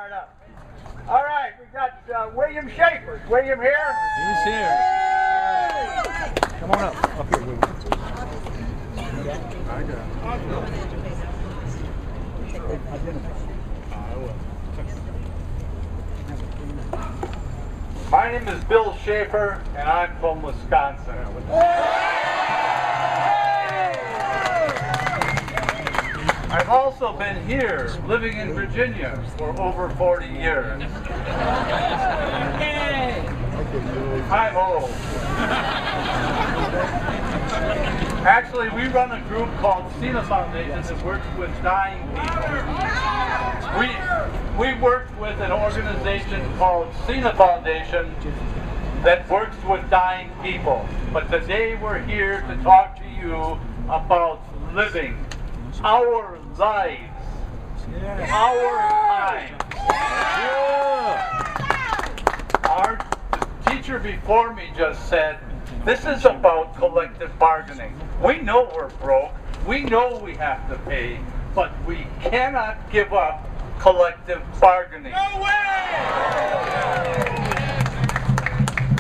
start up. All right, we got William Schaefer. Is William here? He's here. Come on up here, William. I got My name is Bill Schaefer, and I'm from Wisconsin. I've also been here, living in Virginia, for over 40 years. I'm old. Actually, we run a group called Cena Foundation that works with dying people. We worked with an organization called Cena Foundation that works with dying people. But today we're here to talk to you about living our lives, our time. Our teacher before me just said, this is about collective bargaining. We know we're broke, we know we have to pay, but we cannot give up collective bargaining. No way!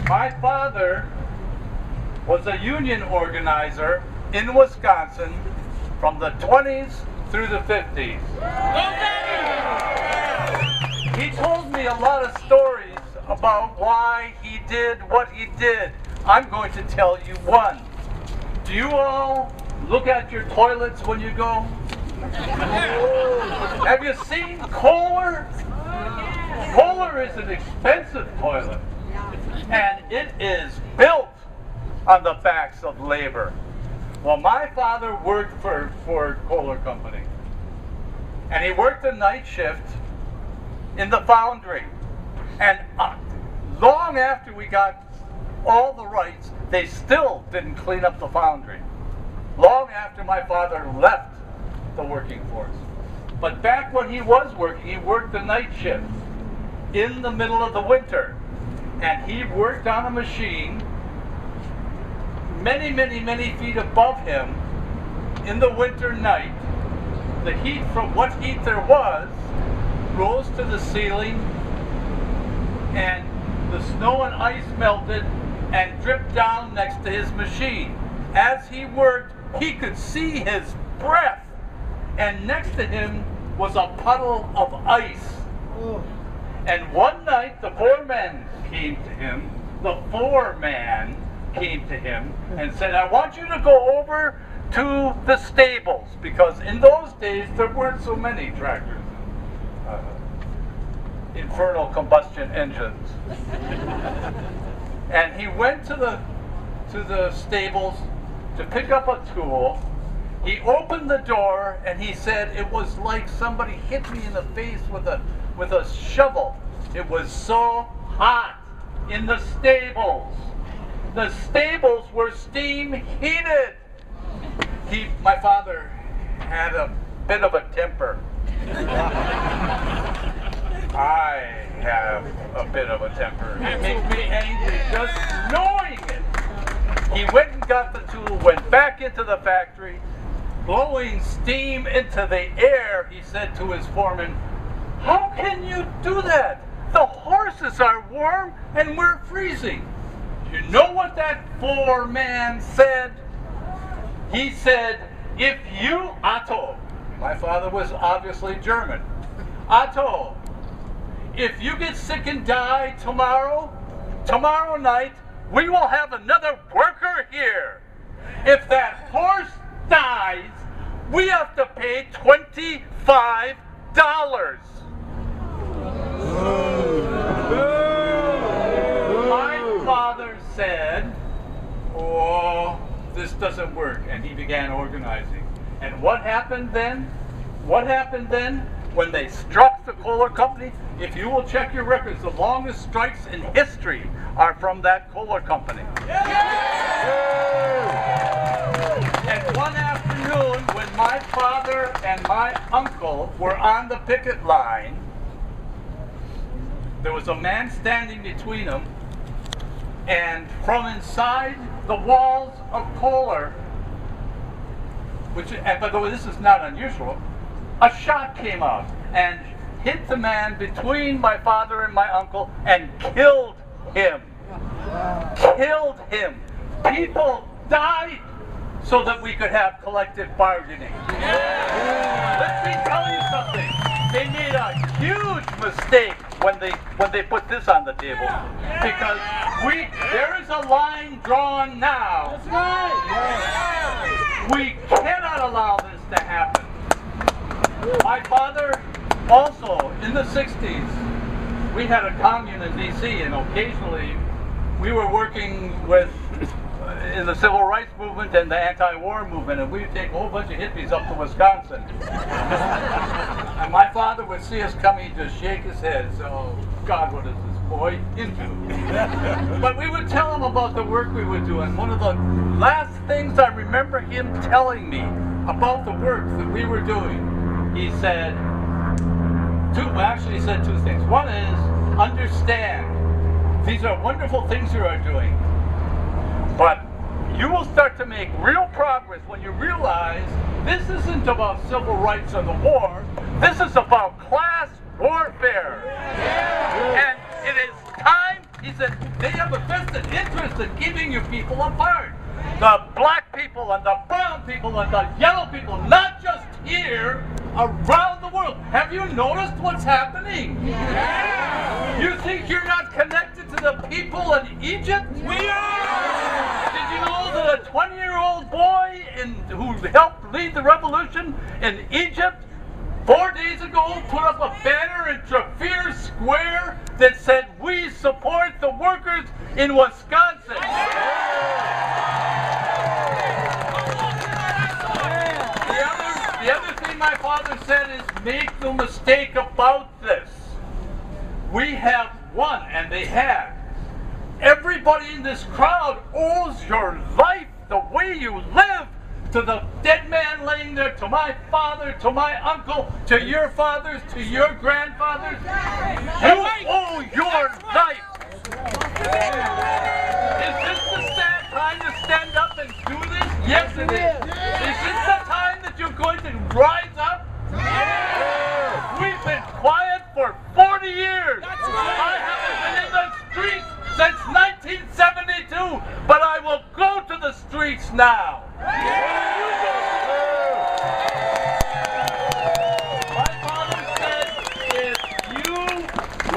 My father was a union organizer in Wisconsin from the 20s through the 50s. He told me a lot of stories about why he did what he did. I'm going to tell you one. Do you all look at your toilets when you go? Have you seen Kohler? Kohler is an expensive toilet, and it is built on the backs of labor. Well, my father worked for Kohler Company, and he worked the night shift in the foundry. And long after we got all the rights, they still didn't clean up the foundry. Long after my father left the working force. But back when he was working, he worked the night shift in the middle of the winter. And he worked on a machine many, many, many feet above him in the winter night. The heat, from what heat there was, rose to the ceiling, and the snow and ice melted and dripped down next to his machine. As he worked, he could see his breath, and next to him was a puddle of ice. And one night the foreman came to him, and said, I want you to go over to the stables, because in those days there weren't so many tractors, infernal combustion engines. And he went to the stables to pick up a tool. He opened the door and he said, it was like somebody hit me in the face with a shovel. It was so hot in the stables. The stables were steam heated. My father had a bit of a temper. I have a bit of a temper. It makes me angry just knowing it. He went and got the tool, went back into the factory, blowing steam into the air. He said to his foreman, how can you do that? The horses are warm and we're freezing. You know what that foreman said? He said, if you, Otto, my father was obviously German, Otto, if you get sick and die tomorrow night, we will have another worker here. If that horse dies, we have to pay $25. My father said, oh, this doesn't work, and he began organizing. And what happened then? When they struck the Kohler Company? If you will check your records, the longest strikes in history are from that Kohler Company. And one afternoon, when my father and my uncle were on the picket line, there was a man standing between them, and from inside the walls of Kohler, which, and by the way, this is not unusual, a shot came out and hit the man between my father and my uncle and killed him. Killed him. People died so that we could have collective bargaining. Let me tell you something. They made a huge mistake when they put this on the table, because there is a line drawn now. That's right. We cannot allow this to happen. My father also, in the 60s, we had a commune in D.C., and occasionally we were working with in the civil rights movement and the anti-war movement, and we would take a whole bunch of hippies up to Wisconsin. And my father would see us coming, he'd just shake his head. So, God, what is this boy into? But we would tell him about the work we would do, and one of the last things I remember him telling me about the work that we were doing, he said, he said two things. One is, understand, these are wonderful things you are doing, but you will start to make real progress when you realize this isn't about civil rights or the war. This is about class warfare. And it is time, he said, they have a vested interest in keeping you people apart. The black people and the brown people and the yellow people, not just here, around the world. Have you noticed what's happening? You think you're not connected to the people in Egypt? We are! Did you know that a 20-year-old boy who helped lead the revolution in Egypt 4 days ago put up a banner in Trafalgar Square that said, "We support the workers in Wisconsin"? The other thing my father said is, make no mistake about this. We have won, and they have. Everybody in this crowd owes your life, the way you live, to the dead man laying there, to my father, to my uncle, to your fathers, to your grandfathers. You owe your life. Is this the time to stand up and do this? Yes, it is. Is this the time that you're going to rise up? We've been quiet for 40 years. I haven't been in the streets since 1972, but I will go to the streets now. My father said, if you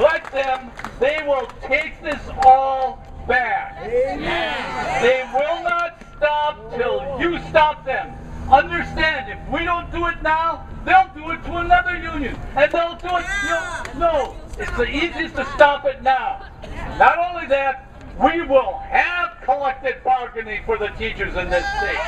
let them, they will take this all back. They will not stop till you stop them. Understand, if we don't do it now, they'll do it to another union. And they'll do it, no, it's the easiest to stop it now. Not only that, we will have collective bargaining for the teachers in this state.